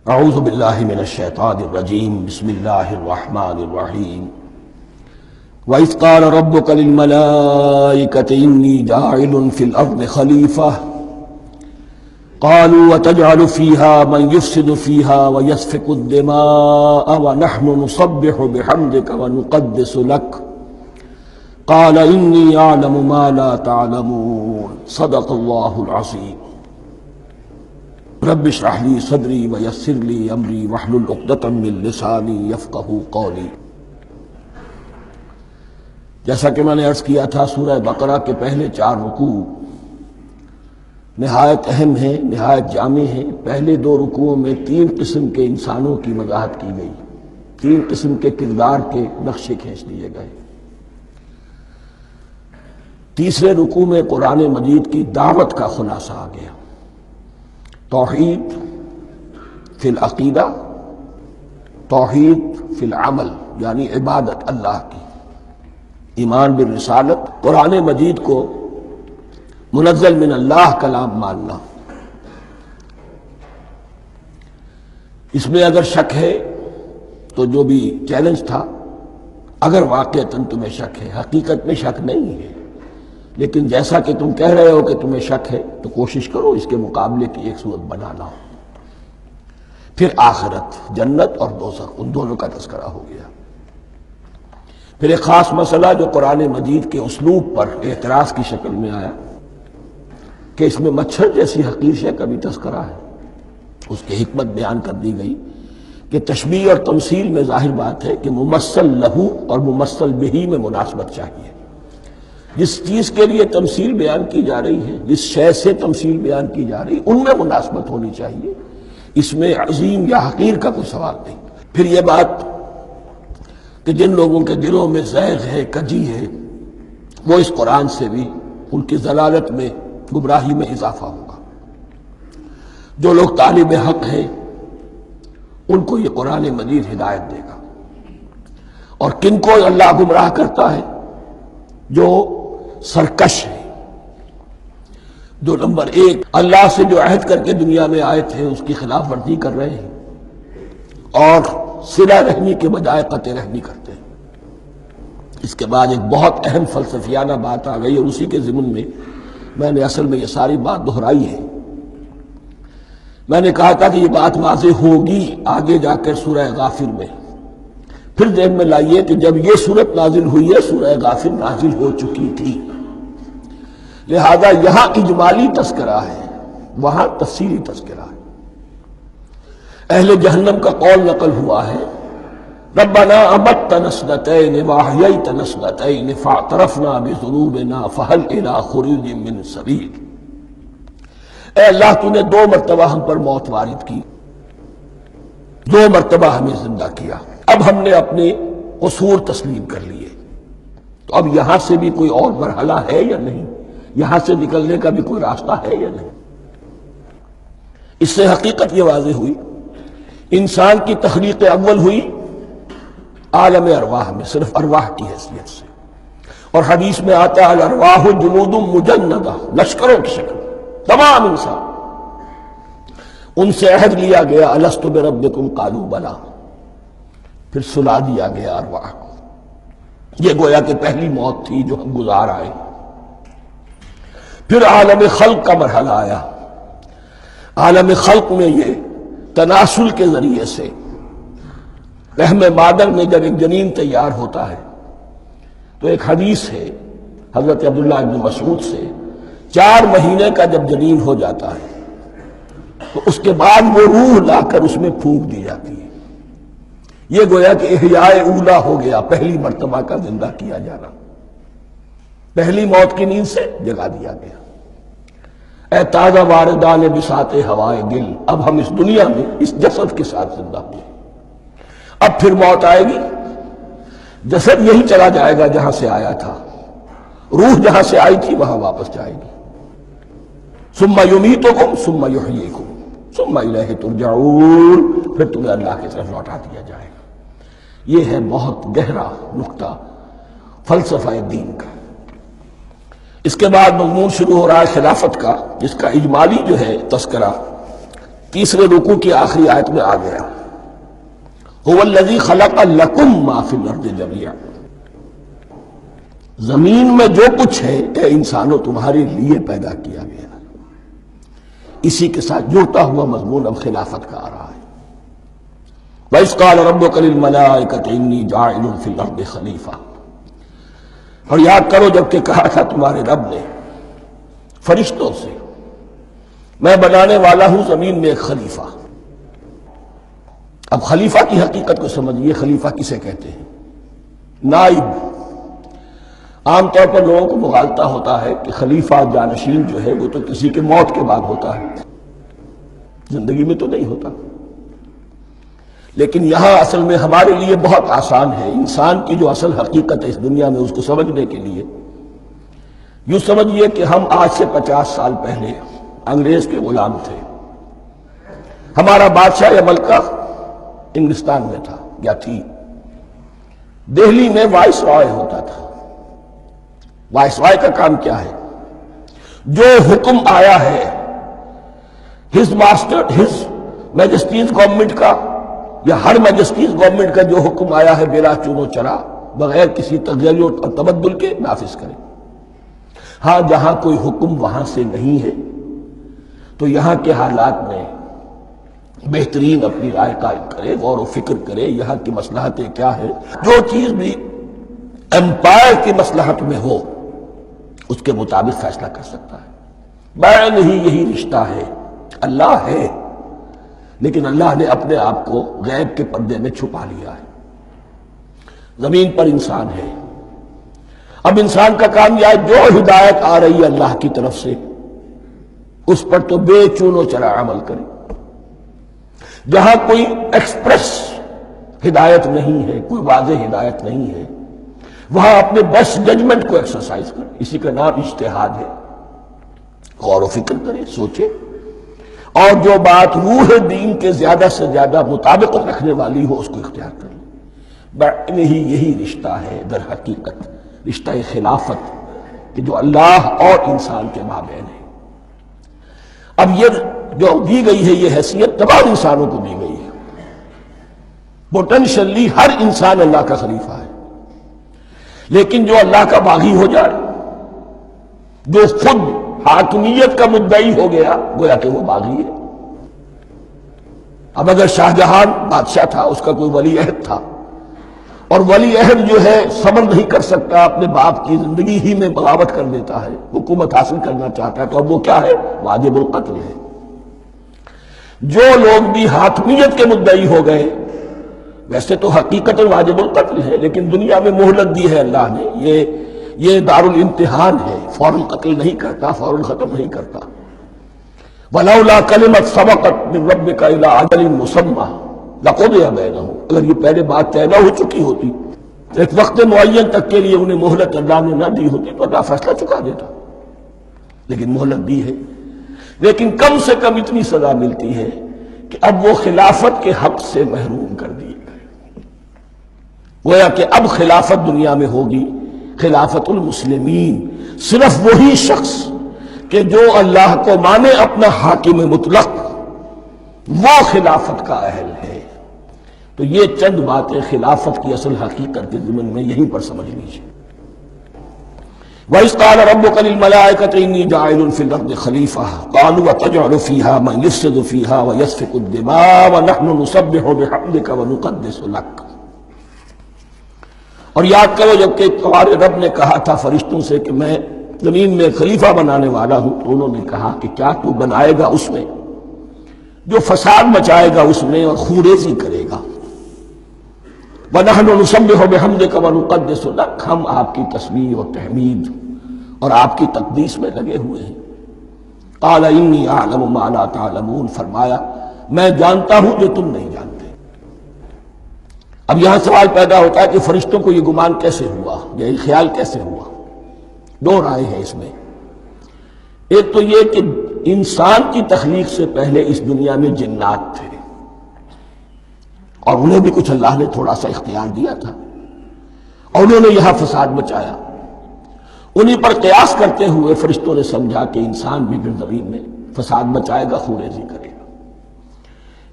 اعوذ باللہ من الشیطان الرجیم بسم اللہ الرحمن الرحیم وَإِذْ قَالَ رَبُّكَ لِلْمَلَائِكَةِ إِنِّي جَاعِلٌ فِي الْأَرْضِ خَلِيفَةً قَالُوا وَتَجْعَلُ فِيهَا مَنْ يُفْسِدُ فِيهَا وَيَسْفِكُ الدِّمَاءَ وَنَحْنُ نُسَبِّحُ بِحَمْدِكَ وَنُقَدِّسُ لَكَ قَالَ إِنِّي أَعْلَمُ مَا لَا تَعْلَمُونَ صدق اللہ العظیم۔ رب اشرح لي صدری ویسر لي امری واحلل عقدۃ من لسانی یفقہوا قولی۔ جیسا کہ میں نے عرض کیا تھا، سورہ بقرہ کے پہلے 4 رکوع نہایت اہم ہیں، نہایت جامع ہیں۔ پہلے 2 رکوعوں میں 3 قسم کے انسانوں کی وضاحت کی گئی، 3 قسم کے کردار کے نقشے کھینچ لیے گئے۔ تیسرے رکوع میں قرآن مجید کی دعوت کا خلاصہ آ گیا، توحید فی العقیدہ، توحید فی العمل، یعنی عبادت اللہ کی، ایمان بالرسالت، قرآن مجید کو منزل من اللہ کلام ماننا۔ اس میں اگر شک ہے تو جو بھی چیلنج تھا، اگر واقعتاً تمہیں شک ہے، حقیقت میں شک نہیں ہے، لیکن جیسا کہ تم کہہ رہے ہو کہ تمہیں شک ہے تو کوشش کرو اس کے مقابلے کی ایک صورت بنانا ہو۔ پھر آخرت، جنت اور دوزخ، ان دونوں کا تذکرہ ہو گیا۔ پھر ایک خاص مسئلہ جو قرآن مجید کے اسلوب پر اعتراض کی شکل میں آیا کہ اس میں مچھر جیسی حقیر شے کا بھی تذکرہ ہے، اس کی حکمت بیان کر دی گئی کہ تشبیہ اور تمثیل میں ظاہر بات ہے کہ ممثل لہو اور ممثل بہی میں مناسبت چاہیے۔ جس چیز کے لیے تمثیل بیان کی جا رہی ہے، جس شے سے تمثیل بیان کی جا رہی ہے، ان میں مناسبت ہونی چاہیے، اس میں عظیم یا حقیر کا کوئی سوال نہیں۔ پھر یہ بات کہ جن لوگوں کے دلوں میں زیغ ہے، کجی ہے، وہ اس قرآن سے بھی ان کی ضلالت میں، گمراہی میں اضافہ ہوگا۔ جو لوگ طالب حق ہیں ان کو یہ قرآن مجید ہدایت دے گا، اور کن کو اللہ گمراہ کرتا ہے؟ جو سرکش ہے، جو نمبر 1 اللہ سے جو عہد کر کے دنیا میں آئے تھے اس کی خلاف ورزی کر رہے ہیں اور صلہ رحمی کے بجائے قطع رحمی کرتے ہیں۔ اس کے بعد ایک بہت اہم فلسفیانہ بات آ گئی، اور اسی کے ضمن میں میں نے اصل میں یہ ساری بات دہرائی ہے۔ میں نے کہا تھا کہ یہ بات واضح ہوگی آگے جا کر سورہ غافر میں۔ پھر ذہن میں لائیے کہ جب یہ صورت نازل ہوئی ہے، سورہ غافر نازل ہو چکی تھی، لہذا یہاں اجمالی تذکرہ ہے، وہاں تفصیلی تذکرہ ہے۔ اہل جہنم کا قول نقل ہوا ہے، ربنا امتنا اثنتین واحییتنا اثنتین فاعترفنا بذنوبنا فہل الی خروج من سبیل۔ اے اللہ، تو نے 2 مرتبہ ہم پر موت وارد کی، 2 مرتبہ ہمیں زندہ کیا، اب ہم نے اپنے قصور تسلیم کر لیے، تو اب یہاں سے بھی کوئی اور مرحلہ ہے یا نہیں؟ یہاں سے نکلنے کا بھی کوئی راستہ ہے یا نہیں؟ اس سے حقیقت یہ واضح ہوئی، انسان کی تخلیق اول ہوئی عالم ارواح میں، صرف ارواح کی حیثیت سے، اور حدیث میں آتا ہے الارواح جنود مجندہ، لشکروں کی شکل، تمام انسان۔ ان سے عہد لیا گیا الست بربکم قالوا بلی، پھر سلا دیا گیا ارواح کو۔ یہ گویا کہ پہلی موت تھی جو ہم گزار آئے۔ پھر عالم خلق کا مرحلہ آیا۔ عالم خلق میں یہ تناسل کے ذریعے سے رحم مادر میں جب ایک جنین تیار ہوتا ہے تو ایک حدیث ہے حضرت عبداللہ ابن مسعود سے، 4 مہینے کا جب جنین ہو جاتا ہے تو اس کے بعد وہ روح لا کر اس میں پھونک دی جاتی ہے۔ یہ گویا کہ احیاء اولا ہو گیا، پہلی مرتبہ کا زندہ کیا جانا، پہلی موت کی نیند سے جگا دیا گیا۔ اے تازہ واردان بساط ہوائے گل، اب ہم اس دنیا میں اس جسد کے ساتھ زندہ ہوئے، اب پھر موت آئے گی، جسد یہی چلا جائے گا جہاں سے آیا تھا، روح جہاں سے آئی تھی وہاں واپس جائے گی۔ ثم یمیتکم ثم یحییکم ثم الیہ ترجعون، پھر تمہیں اللہ کی طرف لوٹا دیا جائے گا۔ یہ ہے بہت گہرا نقطہ فلسفہ دین کا۔ اس کے بعد مضمون شروع ہو رہا ہے خلافت کا، جس کا اجمالی جو ہے تذکرہ تیسرے رکوع کی آخری آیت میں آ گیا، هو الذی خلق لکم ما فی الارض جمیعا، زمین میں جو کچھ ہے اے انسانوں تمہارے لیے پیدا کیا گیا۔ اسی کے ساتھ جڑتا ہوا مضمون اب خلافت کا آ رہا ہے۔ وَإِذْ قَالَ رَبُّكَ لِلْمَلَائِكَةِ إِنِّي جَاعِلٌ فِي الْأَرْضِ خَلِيفَةً، اور یاد کرو جب کہ کہا تھا تمہارے رب نے فرشتوں سے، میں بنانے والا ہوں زمین میں ایک خلیفہ۔ اب خلیفہ کی حقیقت کو سمجھیے، خلیفہ کسے کہتے ہیں؟ نائب۔ عام طور پر لوگوں کو مغالطہ ہوتا ہے کہ خلیفہ جانشین جو ہے وہ تو کسی کے موت کے بعد ہوتا ہے، زندگی میں تو نہیں ہوتا۔ لیکن یہاں اصل میں ہمارے لیے بہت آسان ہے، انسان کی جو اصل حقیقت ہے اس دنیا میں اس کو سمجھنے کے لیے یوں سمجھیے کہ ہم آج سے 50 سال پہلے انگریز کے غلام تھے، ہمارا بادشاہ یا ملکہ انگلستان میں تھا یا تھی، دہلی میں وائس رائے ہوتا تھا۔ وائس رائے کا کام کیا ہے؟ جو حکم آیا ہے his master his majesty's government کا یا ہر میجسٹیز گورنمنٹ کا جو حکم آیا ہے بلا چون و چرا بغیر کسی تغیر اور تبدل کے نافذ کرے۔ ہاں جہاں کوئی حکم وہاں سے نہیں ہے تو یہاں کے حالات میں بہترین اپنی رائے قائم کرے، غور و فکر کرے، یہاں کی مصلحتیں کیا ہے، جو چیز بھی امپائر کی مصلحت میں ہو اس کے مطابق فیصلہ کر سکتا ہے۔ بین ہی یہی رشتہ ہے، اللہ ہے لیکن اللہ نے اپنے آپ کو غیب کے پردے میں چھپا لیا ہے۔ زمین پر انسان ہے، اب انسان کا کام یہ ہے جو ہدایت آ رہی ہے اللہ کی طرف سے اس پر تو بے چون و چرا عمل کرے۔ جہاں کوئی ایکسپریس ہدایت نہیں ہے، کوئی واضح ہدایت نہیں ہے، وہاں اپنے بیسٹ ججمنٹ کو ایکسرسائز کرے، اسی کا نام اجتہاد ہے۔ غور و فکر کرے، سوچے، اور جو بات روح دین کے زیادہ سے زیادہ مطابقت رکھنے والی ہو اس کو اختیار کرے۔ بین ہی یہی رشتہ ہے در حقیقت، رشتہ خلافت کہ جو اللہ اور انسان کے مابین ہے۔ اب یہ جو دی گئی ہے یہ حیثیت تمام انسانوں کو دی گئی ہے، پوٹینشلی ہر انسان اللہ کا خلیفہ ہے، لیکن جو اللہ کا باغی ہو جائے، جو خود حاکمیت کا مدعی ہو گیا، گویا کہ وہ باغی ہے۔ اب اگر شاہجہان بادشاہ تھا، اس کا کوئی ولی عہد تھا، اور ولی عہد جو ہے صبر نہیں کر سکتا، اپنے باپ کی زندگی ہی میں بغاوت کر دیتا ہے، حکومت حاصل کرنا چاہتا ہے، تو اب وہ کیا ہے؟ واجب القتل ہے۔ جو لوگ بھی حاکمیت کے مدعی ہو گئے، ویسے تو حقیقت واجب القتل ہے، لیکن دنیا میں مہلت دی ہے اللہ نے، یہ دار الامتحان ہے، فوراً قتل نہیں کرتا، فوراً ختم نہیں کرتا۔ وَلَوْلَا كَلِمَةٌ سَبَقَتْ مِن رَبِّكَ إِلَىٰ أَجَلٍ مُّسَمًّى لَقُضِيَ بَيْنَهُمْ، اگر یہ پہلے بات طے نہ ہو چکی ہوتی، ایک وقت معین تک کے لیے انہیں مہلت اللہ نے نہ دی ہوتی تو اللہ فیصلہ چکا دیتا، لیکن مہلت دی ہے۔ لیکن کم سے کم اتنی سزا ملتی ہے کہ اب وہ خلافت کے حق سے محروم کر دیے گئے۔ گویا کہ اب خلافت دنیا میں ہوگی خلافت المسلمین، صرف وہی شخص کہ جو اللہ کو مانے اپنا حاکم مطلق، وہ خلافت کا اہل ہے۔ تو یہ چند باتیں خلافت کی اصل حقیقت کے ضمن میں یہیں پر سمجھ لیجیے۔ وَإِذْ قَالَ رَبُّكَ لِلْمَلَائِكَةِ إِنِّي جَاعِلٌ فِي الْأَرْضِ خَلِيفَةً قَالُوا أَتَجْعَلُ فِيهَا مَن يُفْسِدُ فِيهَا وَيَسْفِكُ الدِّمَاءَ وَنَحْنُ نُسَبِّحُ بِحَمْدِكَ وَنُقَدِّسُ لَكَ۔ اور یاد کرو جب کہ تمہارے رب نے کہا تھا فرشتوں سے کہ میں زمین میں خلیفہ بنانے والا ہوں، تو انہوں نے کہا کہ کیا تو بنائے گا اس میں جو فساد مچائے گا اس میں اور خوریزی کرے گا۔ وَنَحْنُ نُسَبِّحُ بِحَمْدِكَ وَنُقَدِّسُ لَكَ، ہم آپ کی تسبیح اور تحمید اور آپ کی تقدیس میں لگے ہوئے ہیں۔ قَالَ إِنِّي أَعْلَمُ مَا لَا تَعْلَمُونَ، فرمایا میں جانتا ہوں جو تم نہیں جانتے۔ اب یہاں سوال پیدا ہوتا ہے کہ فرشتوں کو یہ گمان کیسے ہوا، یہ خیال کیسے ہوا؟ دو رائے ہیں اس میں۔ ایک تو یہ کہ انسان کی تخلیق سے پہلے اس دنیا میں جنات تھے، اور انہیں بھی کچھ اللہ نے تھوڑا سا اختیار دیا تھا، اور انہوں نے یہاں فساد مچایا۔ انہی پر قیاس کرتے ہوئے فرشتوں نے سمجھا کہ انسان بھی پھر زمین میں فساد مچائے گا، خوریزی کرے گا۔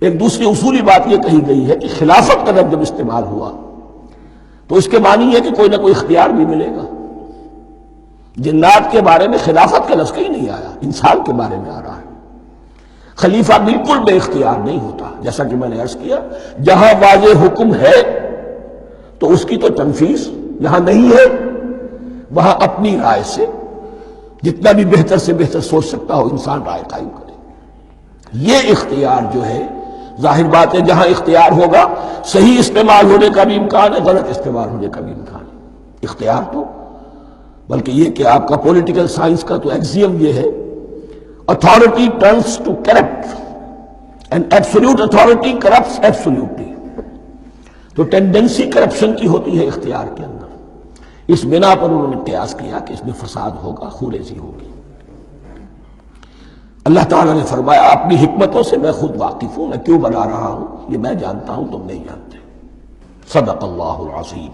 ایک دوسری اصولی بات یہ کہی گئی ہے کہ خلافت کا لفظ جب استعمال ہوا تو اس کے معنی ہے کہ کوئی نہ کوئی اختیار بھی ملے گا. جنات کے بارے میں خلافت کا لفظ کہیں نہیں آیا، انسان کے بارے میں آ رہا ہے. خلیفہ بالکل بے اختیار نہیں ہوتا، جیسا کہ میں نے عرض کیا جہاں واضح حکم ہے تو اس کی تو تنفیذ، جہاں نہیں ہے وہاں اپنی رائے سے جتنا بھی بہتر سے بہتر سوچ سکتا ہو انسان رائے قائم کرے. یہ اختیار جو ہے ظاہر بات ہے جہاں اختیار ہوگا صحیح استعمال ہونے کا بھی امکان ہے، غلط استعمال ہونے کا بھی امکان ہے. اختیار تو بلکہ یہ کہ آپ کا پولیٹیکل سائنس کا تو ایکسیم یہ ہے authority turns to corrupt and absolute authority corrupts absolutely. تو ٹینڈنسی کرپشن کی ہوتی ہے اختیار کے اندر. اس بنا پر انہوں نے قیاس کیا کہ اس میں فساد ہوگا، خونریزی ہوگی. اللہ تعالیٰ نے فرمایا اپنی حکمتوں سے میں خود واقف ہوں، میں کیوں بنا رہا ہوں یہ میں جانتا ہوں، تم نہیں جانتے. صدق اللہ العظیم.